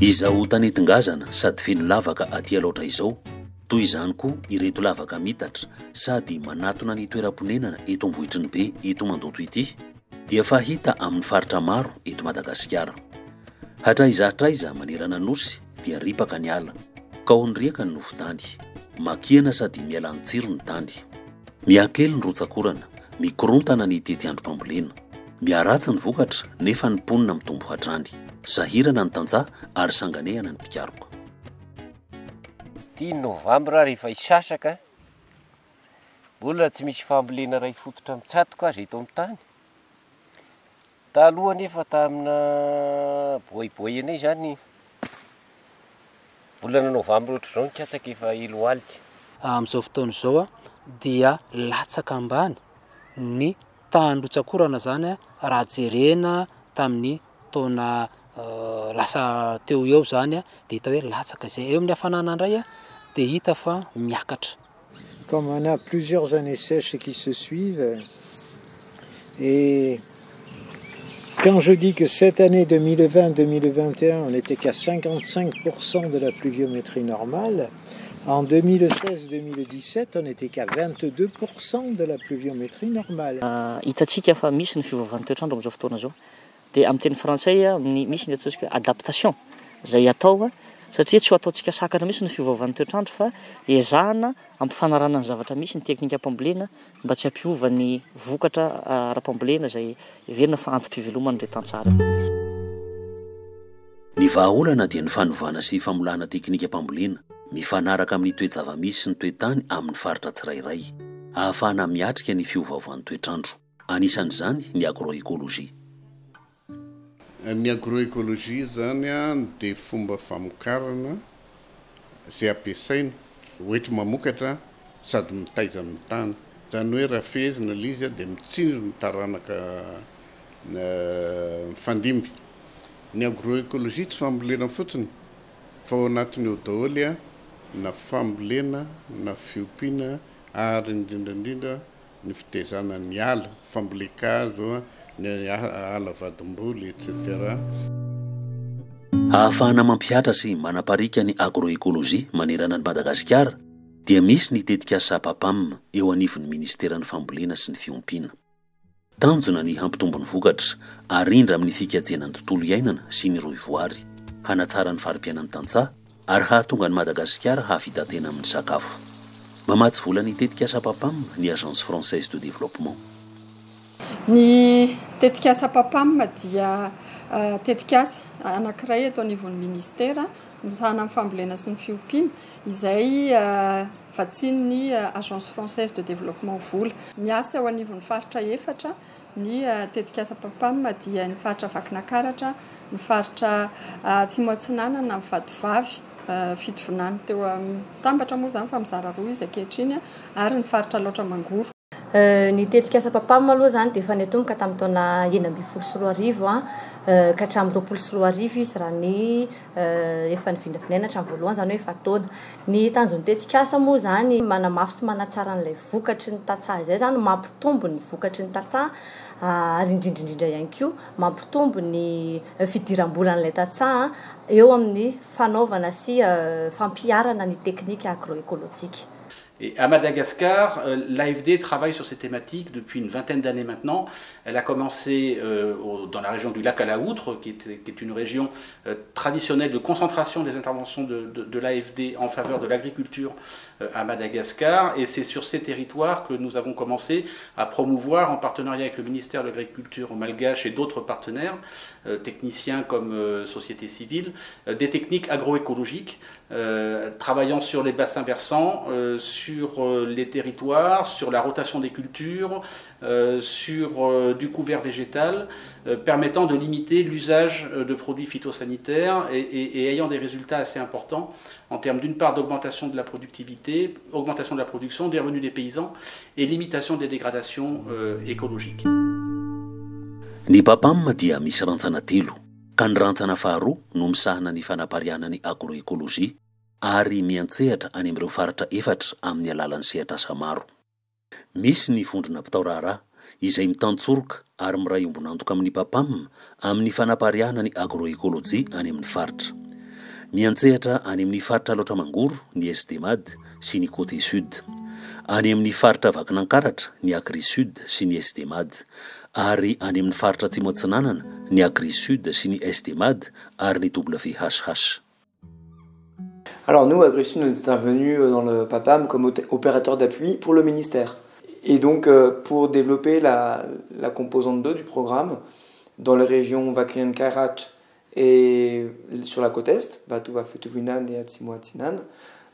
Izao tanetingazana sady feno lavaka aty aloatra izao, toy izany koa ireto lavaka mitatra sady manatona ny toeram-ponenana eto Ambohitriny Be eto Mandoto ity dia fahita amin'ny faritra maro eto Madagasikara. Hatraizahtraiza manerana nosy dia ripaka ny ala, ka ondriaka ny nofotany, makiana sady miala ny tsiro ny tany. Miakely ny rotsakorana, mikorontana ny tety androm-pambolena, miaratsy ny vokatra nefa ny ponina mitombo hatrany, sahirana ny tantsaha ary sanganehana ny mpikaroka. 10 novambra rehefa isasaka, mbola tsy misy fambolena ray fototra mitsatoka azy eto amin'ny tany. Taloha nefa tamina boiboy anay zany, volana novambra ohatr' izao nikatsaka efa elo alika. Amin'izao fotoana izao dia latsaka ambany ny tandrotsakorana zany raha jerena tamin'ny taona lasa teo eo zany dia hita hoe latsaka izay. Eo amin'ny hafanana indray dia hita fa miakatra. Comme on a plusieurs années sèches qui se suivent, et quand je dis que cette année 2020-2021, on n'était qu'à 55% de la pluviométrie normale, en 2016-2017, on n'était qu'à 22% de la pluviométrie normale. Hitatsika fa misy ny fiovaovan'ny toetrandro amin'izao fotoana izao. Dia amin'ny teny frantsay misy ny ataontsika adaptation izay atao satria tsy ho ataontsika sakana misy ny fiovaovan'ny toetrandro fa ezahana ampifanarana ny zavatra misy ny teknika am-pambolena mba tsy hampiova ny vokatra ara-pambolena izay heverina fa antom-pivelomana ilay tantsaha. Ny vahaolana dia ny fanovana sy famolana teknika am-pambolena mifanaraka amin'ny toe-java-misy sy ny toe-tany amin'ny faritra tsirairay, ahafahana miatrika ny fiovaovan'ny toetrandro. Anisan'izany ny agroekôlôjia. Ny agroekôlôjia zany dia fomba famokarana izay ampiasaina hoetra mamokatra sady mitaiza amin'ny tany. Zany hoe raha fehezina ilay izy dia mitsinjo ny taranaka mifandimby. Ny agroekôlôjia tsy fambolena fotsiny fa ao anatiny eo daholo na fambolena na fiompiana ary indrindrandrindra ny fitaizana ny ala, famboleka-kazo, ny ala vadim-boly etc. Ahafahana mampihatra sy manaparika ny agroekôlôjia manerana ny Madagasikara dia misy ny tetikasa PAPAM eo anivon'ny Ministeran'ny Fambolena sy ny Fiompiana. Tanjona ny hampitombo ny vokatra, arindra amin'ny fikajena ny tontolo iainana sy ny roivoary, hanatsara ny farim-piainan'ny tantsaha ary hahatonga ny Madagasikara hahavita tena amin'ny sakafo. Mamatsy vola ny tetikasa PAPAM ny Agence Française de Développement. Ny tetikasa PAPAM dia tetikasa anankiray eto anivon'ny ministera misahana amin'ny fambolena sy ny fiompiana izay vatsian'ny Agence Française de Développement vola. Miasa eo anivon'ny faritra efatra ny tetikasa PAPAM dia ny faritra Vakinakaratra, ny faritra Atsimo Atsinanana, ny Vadivavy, Fitovonany teo tambatra moa zany fa mizara roa izy ankehitriny, ary ny faritra Laotra Mangoro. Ny tetikasa PAPAM aloha zany dia efa niatomboka tamin'ny taona 2024 ka hatramin'ny 2024 izy raha ny efa nivinavinaina hatramin'ny voalohany zany hoe efa taona. Ny tanjon'ny tetikasa moa zany manamafy sy manatsara n'ilay vokatry ny tantsaha izay zany, mampitombo ny vokatry ny tantsaha ary indrindraindrindra ihany koa mampitombo ny fidiram-bolan'ilay tantsaha eo amin'ny fanaovana sy fampiarana ny teknika agroécologique. Et à Madagascar, l'AFD travaille sur ces thématiques depuis une vingtaine d'années maintenant. Elle a commencé dans la région du lac à la Houtre, qui est une région traditionnelle de concentration des interventions de l'AFD en faveur de l'agriculture à Madagascar. Et c'est sur ces territoires que nous avons commencé à promouvoir, en partenariat avec le ministère de l'Agriculture malgache et d'autres partenaires, techniciens comme société civile, des techniques agroécologiques, travaillant sur les bassins versants, sur les territoires, sur la rotation des cultures, sur du couvert végétal, permettant de limiter l'usage de produits phytosanitaires et ayant des résultats assez importants en termes d'une part d'augmentation de la productivité, augmentation de la production, des revenus des paysans et limitation des dégradations écologiques. Ny PAPAM dia misy rantsana telo, ka ny rantsana faharoa no misahana ny fanapariana ny agroekôlôjia ary miantsehatra any amin'ireo faritra efatra amin'ny alalan'ny sehatra asa maro. Misy ny vondrona Pitaorara izay mitantsorika ary miray ombonantoka amin'ny PAPAM amin'ny fanapariana ny agroekôlôjia any amin'ny faritra. miantsehatra any amin'ny faritra loatra mangoro ny Estemad sy ny Côte Sud, any amin'ny faritra Vakinankaratra ny Acri Sud sy ny Estemad, ary any amin'ny faritra Atsimo Atsinanana ny Acri Sud sy ny Estemad ary ny WHH. Alors nous, Acri Sud, nous sommes intervenus dans le PAPAM comme opérateur d'appui pour le ministère. Et donc pour développer la composante 2 du programme dans les régions Vakinankaratra et sur la côte est, Batu Bafetuvinan et Atsimo Atsinan,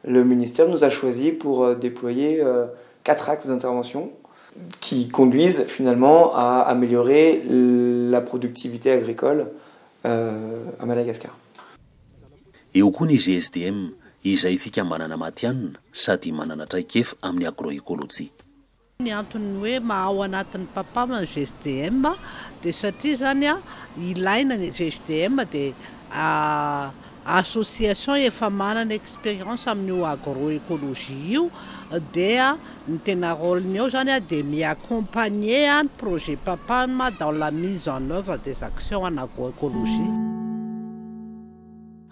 le ministère nous a choisi pour déployer 4 axes d'intervention qui conduisent finalement à améliorer la productivité agricole à Madagascar. Eo koa ny GSDM izay fikambanana matianina sady manana traikefa amin'ny agroécologie. Ny antony hoe mahao anatin'ny PAPAM ny GSDM dia satria zany ilaina ny GSDM dia association efa manana expérience amin'ny agroécologie io dia ny tena rôle-ny eo zany dia mi-accompagner ny projet PAPAM dans la mise en œuvre des actions en agroécologie.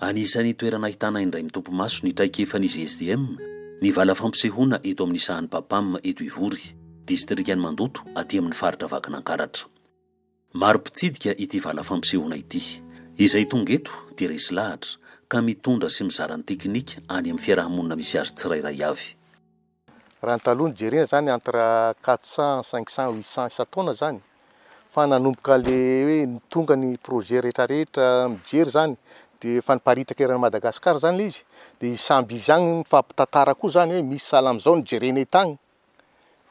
Anisan'ny toerana ahitana indray mitompo maso ny traikefan'ny GSDM ny vala fampisehoana eto amin'ny sahan'ny PAPAM eto Ivory, distrikany Mandoto aty amin'ny faritra Vakinankaratra. Maro mpitsidika ity vala fampisehoana ity, izay tonga eto dia resy lahatra ka mitondra sy mizara ny teknika any amin'ny fiarahamonina misy azy tsirairay avy. Raha ny taloha jerena zany entre 400, 500, 800 isan-taona zany, fa nanomboka le hoe nitonga ny projet rehetrarehetra mijery zany dia fa niparitaka eran'ny Madagasikara zany izy, dia samby izy agny mifampitantara koa zany hoe misy sahala am'izao nijerena etagny.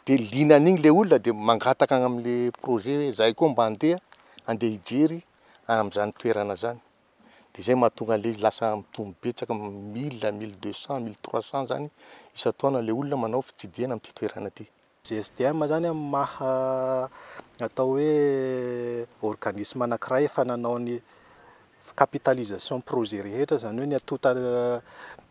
Dia linan'igny le olona dia mangataka amin'le projet hoe zay koa mba andeha hijery amin'izany toerana zany. Dia zay mahatonga le izy lasa mitombo betsaka 1000, 1200, 1300 zany isan-taona le olona manao fitsidihana amin'ity toerana ity. GSDM zany maha atao hoe organisme anankiray efa nanao ny capitalisation projet rehetra, zany hoe ny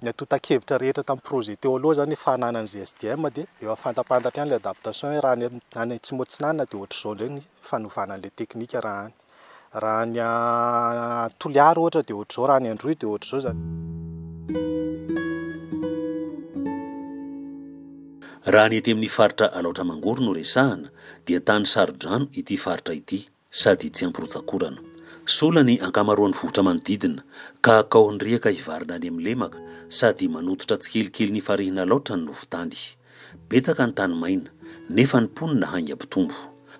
atota-kevitra rehetra tamin'ny projet teo aloha zany fananany GSDM dia eo afantapantatra ihany le adaptation hoe raha ny Atsimo Atsinanana dia ohatr'izao le fanofanan'le teknika raha ny Toliara ohatra dia ohatr'izao, raha ny Androy dia ohatr'izao zany. Raha ny ety amin'ny faritra Alaotra Mangoro no resahana dia tany sarodrano ity faritra ity sady tsy ampirotsakorana. Sola ny ankamaroan'ny vohitra manodidina ka kaonriaka hivarina any amin'ny lemaka sady manototra tsikelikely ny farihina loatra ny nofotany. Betsaka ny tany maina nefa ny ponina hainga mpitombo.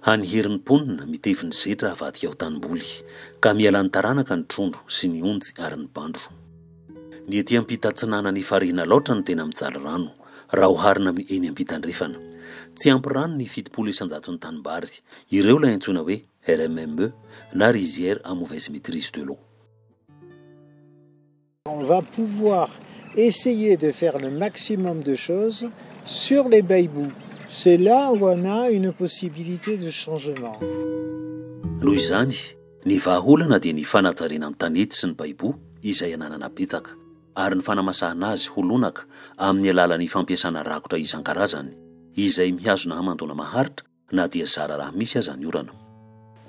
Haniheriny ponina mitevy ny zetra avadika ao tanimboly ka miala ny taranaka ny trondro sy ny onjy ary ny bandro. Ny ety ampitatsinana ny farihina loatra ny tena mijaly rano raha oharina amin'ny eny ampitandrefana. Tsy ampy rano ny 700 ny tanimbary, ireo la antsoina hoe RMME na rizière à mauvaise maîtrise de l'eau. On va pouvoir essayer de faire le maximum de choses sur les baibous. C'est là où on a une possibilité de changement. Noho izany, ny vahaolana dia ny fanajarena amin'ny tanety sy ny baibou izay ananana betsaka ary ny fanamasahana azy holonaka amin'ny alalan'ny fampiasana rakotra isan-karazany izay mihazona hamandona maharitra na dia zara raha misy aza ny orana.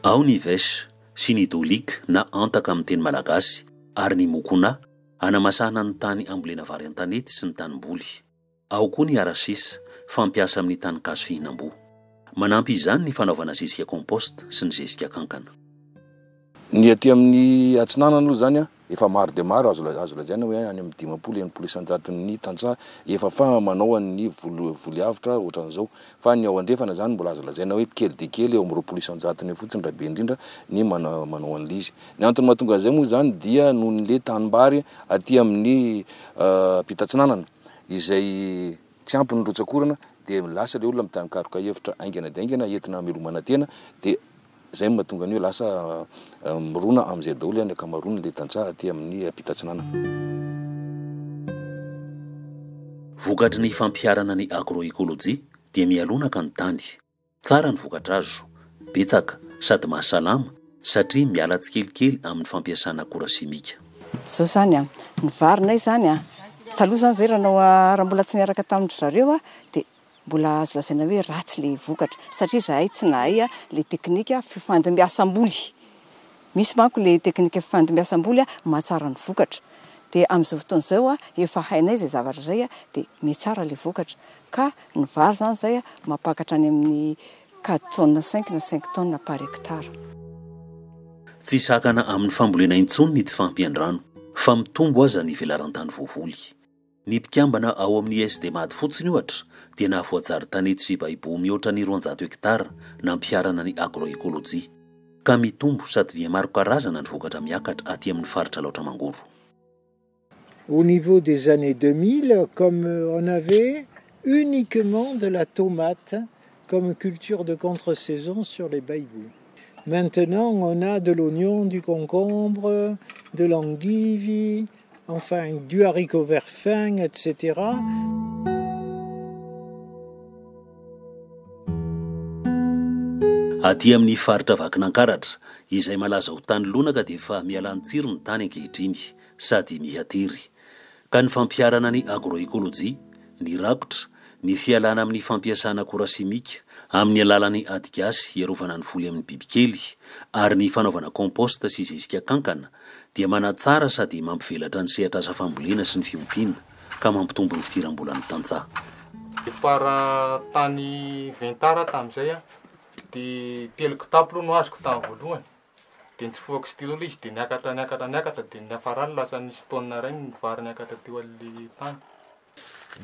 Ao ny vesy sy ny dolika na antaka amin'ny teny malagasy ary ny mokona anamasahana ny tany ambolena vary an-tanety sy ny tanimboly. Ao koa ny arasisa fampiasa amin'ny tany kazo fihinam-bo. Manampy izany ny fanaovana zezika compost sy ny zezika kankana. Ny aty amin'ny Atsinanana aloha zany efa maro dia maro azo lazaina hoe any amin'ny 500 isan-jaton'ny tantsaha efa fa manao an'ny voly avitra ohatran'izao, fa ny ao andrefana zany mbola azo lazaina hoe kely dia kely eo amin'ny 20 isan-jatony fotsiny rabe indrindra ny manao an'izy. Ny antony mahatonga izay moa zany dia noho n'le tanimbary aty amin'ny Ampitatsinanana izay tsy ampy ny rotsakorana dia lasa le olona mitany-karoka hevitra aingana dia aingana entina hamelomana tena dia zay mahatonga ny hoe lasa mirona amin'izay daholo ny ankamaroany le tantsaha aty amin'ny Ampitatsinanana. Vokatry ny fampiarana ny agroécologie dia mialonaka ny tany. Tsara ny vokatra azo, betsaka sady mahasalama satria miala tsikelikely amin'ny fampiasana akora simika. Zao zany ny varina izany taloha zany zay raha mbola tsy niaraka tamin'ny zareo dia mbola azo lazaina hoe ratsy le vokatra satria zahay tsy nahay le teknika fifandimbiasam-boly. Misy manko le teknika fifandimbiasam-boly mahatsara ny vokatra. dia amin'izao fotoana izao a efa hainay izay zavatra izay a dia metsara ilay vokatra ka ny vary izany izay a mampakatra any amin'ny 4 tonnes 5 na 5 tonnes par hectare. Tsy sakana amin'ny fambolena intsony ny tsy fampian-drano fa mitombo aza ny velaran-tany voavoly. Ny mpikambana ao amin'ny SDMAD fotsiny ohatra dia nahavoatsary tanety sy baibo mihoatra ny 200 hektara nampiarana ny agroekôlôjia ka mitombo sady dia maro karazana ny vokatra miakatra aty amin'ny faritra laotra mangoro. Au niveau des années 2000, comme on avait uniquement de la tomate comme culture de contre-saison sur les baïbous. Maintenant, on a de l'oignon, du concombre, de l'endive, enfin du haricot vert fin, etc. Aty amin'ny faritra Vakinankaratra izay malaza ho tany lonaka dia efa mialany tsiro ny tany ankehitriny sady mihatery ka ny fampiarana ny agroekôlôjia, ny rakotra, ny fialana amin'ny fampiasana akora simika amin'ny alalan'ny ady gasy iarovana ny voly amin'ny bibikely ary ny fanaovana komposta sy zezika kankana dia manatsara sady mampivelatra ny sehatra asa fambolena sy ny fiompiana ka mampitombo ny fidiram-bola ny tantsaha. Para tany 20 tara tamin'izay a dia 3 kitapy no azoko tamin'ny voalohany dia tsy foako sy telo izy dia niakatra dia ny afarany lasa nisy taonina ray ny vary niakatra teo amin'ny tany.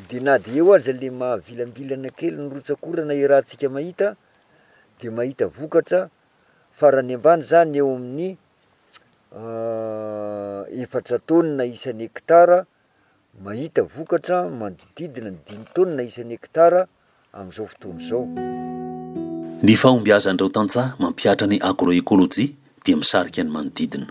Dia na dia eo aza le mahavilambilana kely ny rotsakorana iarahantsika mahita dia mahita vokatra farany ambany zany eo amin'ny 4 taonina isan'ny hektara mahita vokatra manodididina ny 5 taonina isan'ny hektara amin'izao fotoana izao. Ny fahombiazan'ireo tantsaha mampiatra ny agroekôlôjia dia misarika ny manodidina.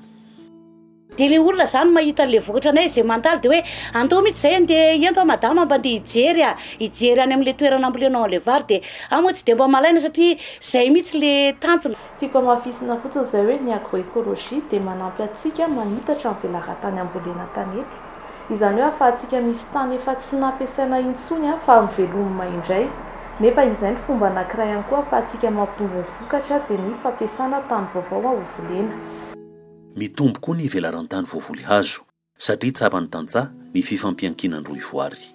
Dia ilay olona zany mahita le vokatra anay izay mandaly dia hoe andao mihitsy izay andeha ento madama mba andeha hijery any amin'ilay toerana ambolenao an'ilay vary dia moa tsy dia mba malaina satria izay mihitsy le tanjona. Tiako amafisina fotsiny izay hoe ny agroekôlôjia dia manampy antsika manitatra ny velaran-tany ambolena tanety. Izany hoe ahafahantsika misy tany efa tsy nampiasaina intsony fa mivelomina indray. Nefa izay ny fomba anankiray ihany koa ahafahantsika mampitombo ny vokatra dia ny fampiasana tany vaovao ho volena. Mitombo koa ny velaran-tany voavoly hazo satria tsapany tantsaha ny fifampiankinan'ny roa ivoary.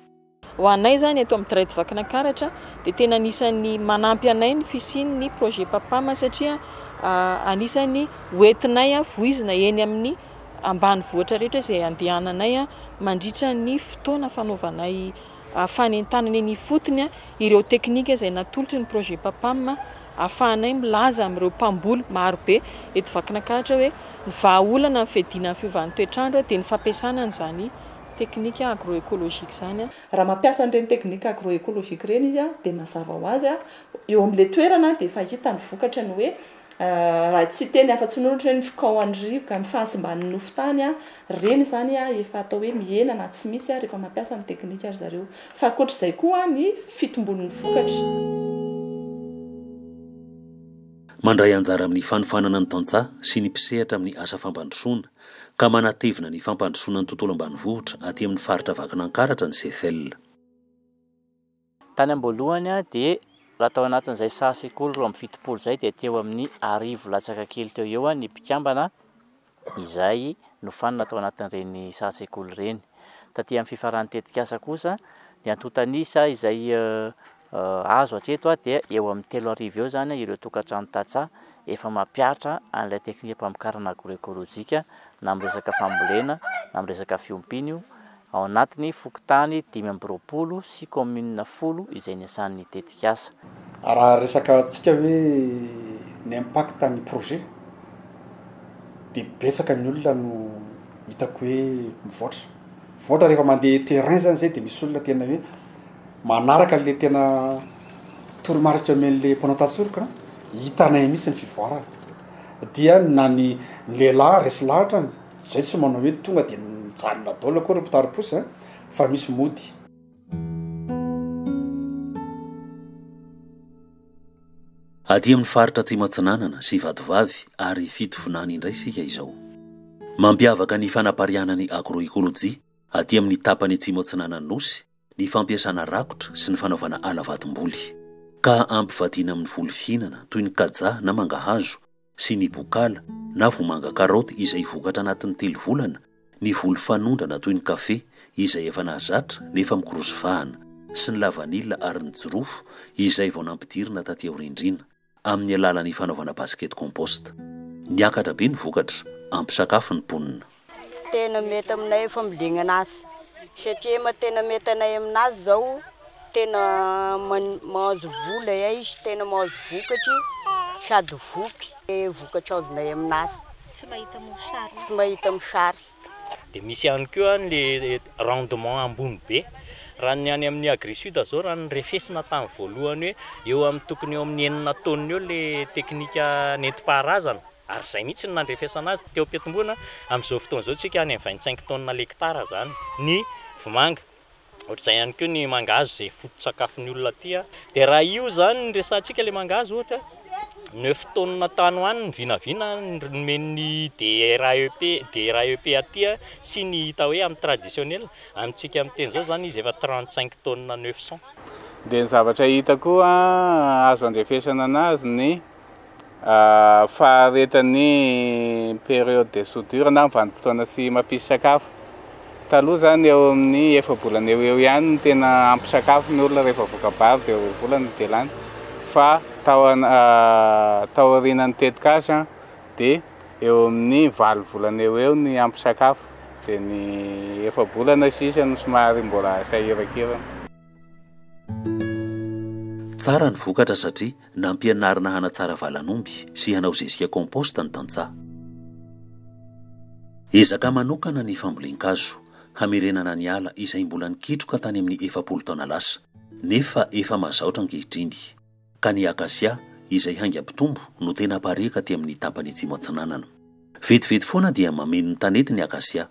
Ho anay zany eto amin'ny Traite Vakinankaratra dia tena anisan'ny manampy anay ny fisian'ny projet Papama satria anisan'ny hoentinay voizina eny amin'ny ambanivohitra rehetra izay andehananay mandritra ny fotoana fanaovanay fanentanana eny fotony ireo teknika izay natolotry ny projet Papama ahafahanay milaza amin'ireo mpamboly maro be eto Vakinankaratra hoe ny vahaolana ny fiadiana ny fiovan'ny toetrandro dia ny fampiasana an'izany teknika agroekôlôjika zany. Raha mampiasa an'ireny teknika agroekôlôjika ireny izy dia mazava ho azy eo amin'ilay toerana dia efa hita ny vokatra ny hoe raha tsy teny afa-tsy nohatra ny fikaohan'ny rivoka ny fahasimban'ny nofotany reny zany efa atao hoe mihena na tsy misy rehefa mampiasa ny teknika ry zareo fa ankoatr'izay koa ny fitombon'ny vokatra. Mandray anjara amin'ny fanofanana ny tantsaha sy ny mpisehatra amin'ny asa fampandrosoana ka manatevina ny fampandrosoana ny tontolo ambanivohitra aty amin'ny faritra Vakinankaratra ny CFL. Tany amboalohany dia raha tao anatin'izay sasekolo roa amin'ny fitopolo izay dia teo amin'ny 10 latsaka kely teo eo ny mpikambana izay nofanina tao anatin'ireny sasekolo ireny. Taty amin'ny fifaran'ny tetikasa kosa ny antotanisa izay azo hatreto dia eo amin'ny 3,000 eo zany ireo tokantrano tantsaha efa mampiatra an'ilay teknika mpamokarana agroekôlôjika na amin'ny resaka fambolena na amin'ny resaka fiompina ao anatiny fokontany 520 sy commune 10 izay niasan'ny tetikasa. Raha resaka antsika hoe ny impact ny projet dia betsaka ny olona no hitako hoe mivoatra rehefa mandeha terrain zany zay dia misy olona tena hoe manaraka le tena toromaritra amen'le mpanao tatsorika hitanay mihitsy ny fivoarana dia na ny lehilahy resy lahatra zay tsy manao hoe tonga dia mijanona daola koa repotaroposy fa misy mody. Aty amin'ny faritra Tsimatsinanana sy Vadivavy ary fitovinany indray sika izao. Mampiavaka ny fanaparianany agroekôlôjia aty amin'ny tapany Tsimatsinanana nosy ny fampiasana rakotra sy ny fanaovana alavatim-boly ka ampivadiana amin'ny voly fihinana toy ny kaja na mangahazo sy ny bokala na vomanga karaoty izay vokatra anatin'ny 3 volana ny volo fanondrana toy ny kafe izay efa nahazatra nefa mikorosovahana sy ny lavanila ary ny jirofo izay vao nampidirina taty aorindrina amin'ny alalan'ny fanaovana basket compost. Niakatra be ny vokatra ampisakafo ny mponina. Tena mety aminay fambolena anazy satria ma tena mety anay aminazy zao tena mahazo vola izy tena mahazo vokatry sady voky vokatra azonay aminazy tsy mahita mosary. Dia misy ihany koa le rendement ambony be raha ny any amin'ny Agrisud zao raha ny refesina tamin'ny voalohany hoe eo amin'ny tokony eo amin'ny 9 taona eo le teknika nentim-paharazana ary izay mihitsy nandrefesana azy teo Ampiantombona amin'izao fotoana izao tsika any 25 tonnes l'hectare zany ny vomanga. Ohatr'izay ihany koa ny mangahazo izay foto-tsakafon'ny olona aty dia raha io zany resantsika le mangahazo ohatra 9 tonnes tany hoany vinavina men'ny DRAEP aty sy ny hita hoe amin'ny traditionnel amintsika amin'ny teny zao zany izy efa 35 tonnes 900. Dia ny zavatra hita koa azo andrefesana anazy ny faharetan'ny période de soudure na vanim-potoana sy mampisy sakafo. Taloha zany eo amin'ny efa bolana eo ihany ny tena ampisakafo ny olona rehefa voka-bary dia volana dia lany. Fa tao aorianan'ny tetikasa dia eo amin'ny 7 volana eo ny ampisakafo dia ny efa bolana sisa no somary mbola sahirakirana. Tsara ny vokatra satria nampianarina hanatsara valanomby sy hanao zezika compost ny tantsaha. Ezaka manokana ny fambolin-kazo hamerenana ny ala izay mbola nikitroka tany amin'ny 7 taona lasa nefa efa mazaotra ankehitriny. Ka ny akasia izay haingam-pitombo no tena pareka ty amin'ny tapany atsimo atsinanana. Vetivety foana dia mameno ny tanety ny akasia,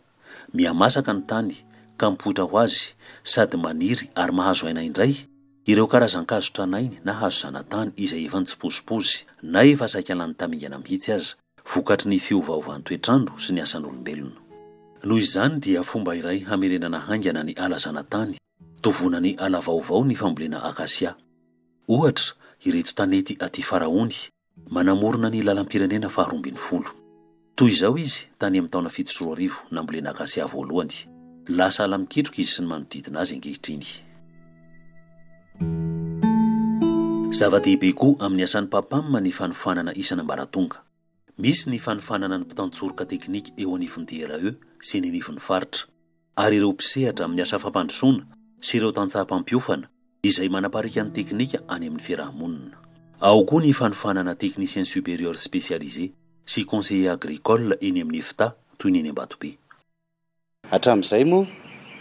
mihamasaka ny tany ka mipoitra ho azy sady maniry ary mahazo aina indray ireo karazan-kazo tranainy na hazo zanatany izay efa nitsipozipozy na efa saika lany tamingana mihitsy aza vokatry ny fiovaovan'ny toetrandro sy ny asan'olombelona. Noho izany dia fomba iray hamerenana haingana ny ala zanatany tovonany ala vaovao ny fambolena akasia. Ohatra ireto tanety aty Faraony manamorona ny lalam-pirenena faha 12. Toy izao izy tany amin'ny taona 7 nambolena akasia voalohany. Lasa ala mikitroka izy sy ny manodidina azy ankehitriny. Zava-dehibe koa amin'ny asan'ny papamma ny fanofanana isan'ambaratonga. Misy ny fanofanana ny mpitantsorika teknika eo anivon'ny DRAE sy ny anivon'ny faritra, ary ireo mpisehatra amin'ny asa fampandrosoana sy ireo tantsaha-pampiofana izay manaparika ny teknika any amin'ny fiarahamonina. Ao koa ny fanofanana technicien supérieur spécialisé sy conseiller agricole eny amin'ny EFTA toy ny eny Ambatobe. Hatramin'izay moa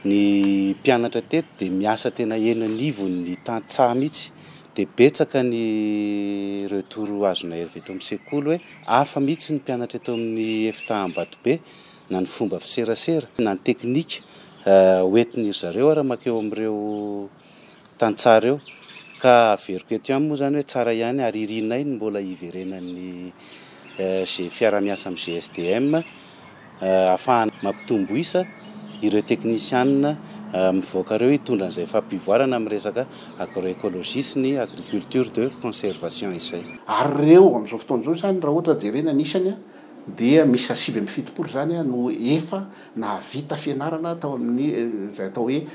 ny mpianatra teto dia miasa tena enanivon'ny tantsaha mihitsy dia betsaka ny retour azonay avy eto amin'ny sekoly hoe hafa mihitsy ny mpianatra eto amin'ny EFTA Ambatobe na ny fomba fiserasera na ny teknika hoentin'iry zareo raha makeo amin'ireo tantsaha ireo ka averiko eto ihany moa zany hoe tsara ihany ary irinay ny mbola iverenan'ny fiara-miasa amin'ny GSDM afahana mampitombo isa ireo teknisianina mivoaka ireo hitondra an'izay fampivoarana amin'ny resaka agroécologie sy ny agriculture de conservation izay. Ary ireo amin'izao fotoana izao zany raha ohatra jerena anisany dia misy 770 zany no efa nahavita fianarana tao amin'ny zay atao hoe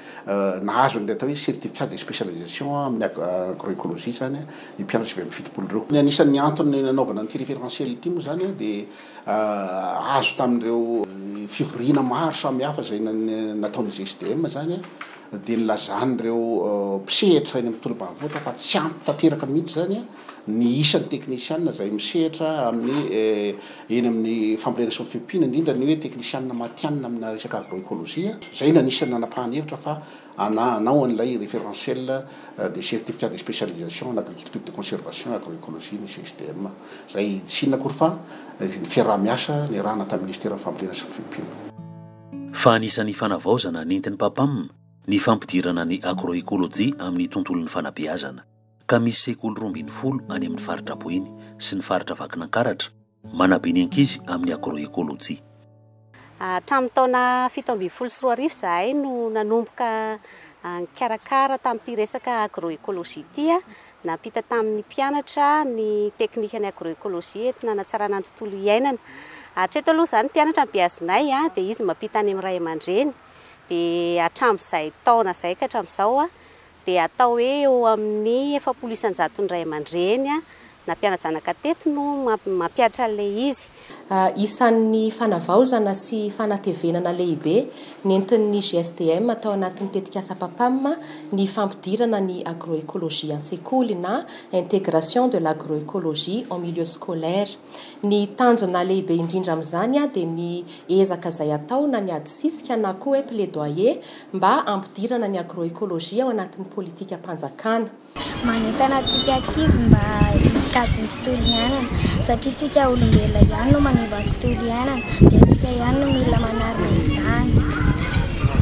nahazo ny atao hoe certificat de spécialisation amin'ny agroécologie zany ny mpianatra 770 ireo. Ny anisan'ny antony nanaovana an'ity référentiel ity moa zany dia azo tamin'ireo fivoriana maro samihafa zay nataon'ny GSDM zany dia nilazan'ireo mpisehatra eny amin'ny torombanivohitra fa tsy ampy tanteraka mihitsy zany ny isan'ny teknisianina zay misehatra amin'ny eny amin'ny fambolena sy ny fiompiana indrindra ny hoe teknisianina matianina amina resaka agroécologie. Zay nanisany nanapahany hevitra fa anao an'ilay référentiel de certificat de spécialisation en agriculture de conservation agroécologie ny GSDM. Zay tsy inona koa fa ny fiaraha-miasa ny rahana tamin'ny ministère ny fambolena sy ny fiompiana. Fa anisan'ny fanavaozana nentin'ny papam ny fampidirana ny agroécologie amin'ny tontolon'ny fanabeazana. Ka misy sekoly 12 any amin'ny faritra Boiny sy ny faritra Vakinankaratra manabe ny ankizy amin'ny agroécologie. Hatramin'ny taona 724 zahay no nanomboka karakara tamin'ity resaka agroécologie ity nampita tamin'ny mpianatra ny teknikan'ny agroécologie entina hanatsarana ny tontolo iainana Hatreto aloha zany mpianatra mpiazinay dia izy mampita any amin'ny ray aman-dreny. Dia hatramin'izay taona izay ka hatramin'izao dia atao hoe eo amin'ny 700 ray aman-dreny na mpianatra zanaka teto no mampianatra an'ilay izy. Isan'ny fanavaozana sy fanatevenana lehibe nentin'ny GSTM atao anatin'ny tetikasa PAPAM ny fampidirana ny agroécologie an-tsekoly na intégration de l'agroécologie en milieu scolaire. Ny tanjona lehibe indrindra amin'izany dia ny ezaka izay atao na ny adisisika na koa hoe plaidoyer mba ampidirana ny agroécologie ao anatin'ny politika mpanjakana. Manentana antsika ankizy mba hikajy ny tontolo iainana satria tsika olombelona ihany no manimba ny tontolo iainana dia tsika ihany no mila manarina izany.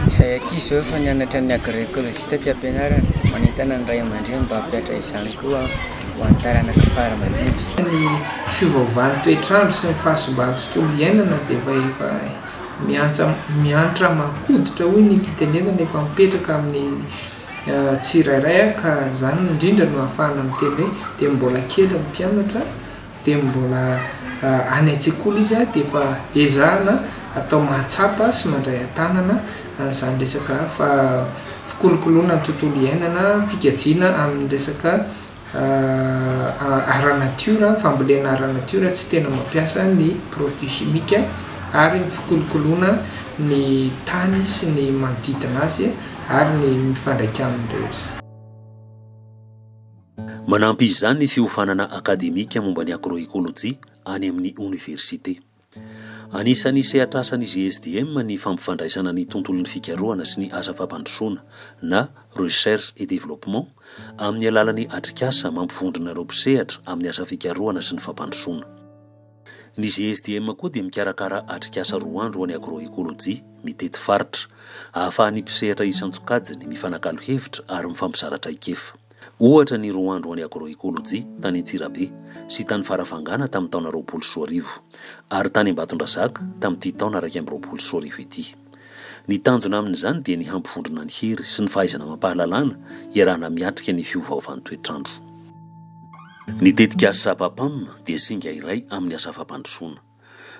Izay ankizy zao efa nianatra ny agroécologie taty am-pianarana manentana ny ray aman-dreny mba hampiatra izany koa ho an'ny taranaka fara-madiby. Ny fiovaovan'ny toetrandro sy ny fahasombako tontolo iainana dia efa miantra makoditra hoy ny fitenenana efa mipetraka amin'ny tsirairay ka zany indrindra no ahafahana miteny hoe dia mbola kely ny mpianatra dia mbola any an-tsekoly izy dia efa ezahana atao mahatsapa sy mandray an-tanana izany resaka fikolokoloana ny tontolo iainana, fikajiana amin'ny resaka ara-natiora, fambolena ara-natiora tsy tena mampiasa ny produit chimique ary ny fikolokoloana ny tany sy ny manodidina azy ary ny mifandraika amin'ny rehetra. Manampy izany ny fiofanana akademika momba ny agroécologie any amin'ny université. Anisan'ny sehatrasan'ny GSTM ny fampifandraisana ny tontolon'ny fikarohana sy ny asa fampandrosoana na recherche et développement amin'ny alalan'ny atrikasa mampifondrina ireo mpisehatra amin'ny asa fikarohana sy ny fampandrosoana. Ny GSTM koa dia mikarakara atrikasa roa andro any agroécologie mitety faritra ahafahan'ny mpisehatra isan-tsokajiny mifanakalo hevitra ary mifampizaratra ikefa. Ohatra ny roa andro any agroécologie tany Antsirabe sy tany Farafangana tamin'ny taona 2010 ary tany Ambatondrazaka tamin'ity taona 2020 ity. Ny tanjona amin'izany dia ny hampifondrina ny hery sy ny fahaizana mampahalalana iarahana miatrika ny fiovaovan'ny toetrandro. Ny tetikasa PAPAM dia singa iray amin'ny asa fampandrosoana.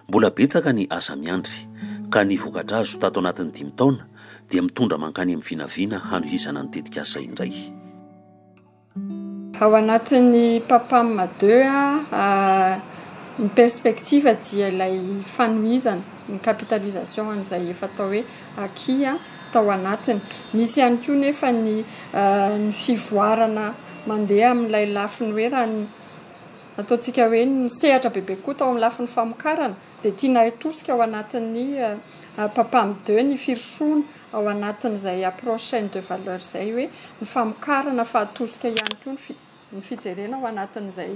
Mbola betsaka ny asa miandry ka ny vokatra azo tato anatin'ny 5 taona dia mitondra mankany amin'ny vinavina hanohizana ny tetikasa indray. Ao anatin'ny PAPAM 2 ny perspektiva dia ilay fanohizana ny capitalisation an'izay efa atao hoe akia tao anatiny. Misy ihany koa nefa ny fivoarana mandeha amin'ilay lafiny hoe raha ataontsika hoe ny sehatra bebe koa tao amin'ny lafiny famokarana dia tiana atosika ao anatin'ny PAPAM 2 ny firosoana ao anatin'izay approche chaîne de valeur izay hoe ny famokarana fa atosika ihany koa ny fijerena ao anatin'izay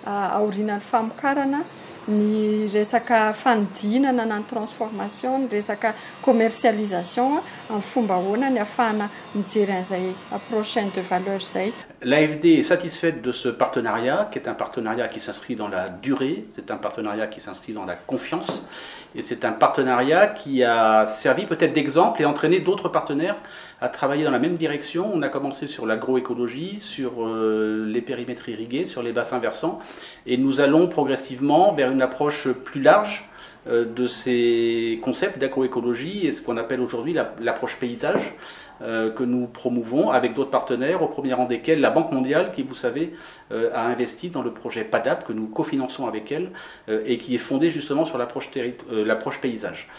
aorinan'ny famokarana ny resaka fanodinana na ny transformation, ny resaka commercialisation amin'ny fomba ahoana ny ahafahana mijery an'izay approche chaîne de valeur izay. L'AFD est satisfaite de ce partenariat, qui est un partenariat qui s'inscrit dans la durée, c'est un partenariat qui s'inscrit dans la confiance, et c'est un partenariat qui a servi peut-être d'exemple et entraîné d'autres partenaires à travailler dans la même direction. On a commencé sur l'agroécologie, sur les périmètres irrigués, sur les bassins versants, et nous allons progressivement vers une approche plus large de ces concepts d'agroécologie et ce qu'on appelle aujourd'hui l'approche paysage que nous promouvons avec d'autres partenaires, au premier rang desquels la Banque mondiale qui, vous savez, a investi dans le projet PADAP que nous cofinançons avec elle et qui est fondé justement sur l'approche paysage.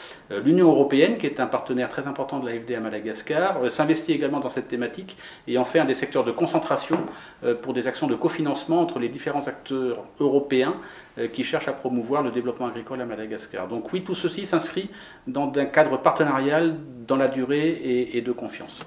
L'Union européenne, qui est un partenaire très important de l'AFD à Madagascar, s'investit également dans cette thématique et en fait un des secteurs de concentration pour des actions de cofinancement entre les différents acteurs européens qui cherchent à promouvoir le développement agricole à Madagascar. Donc oui, tout ceci s'inscrit dans un cadre partenarial dans la durée et de confiance.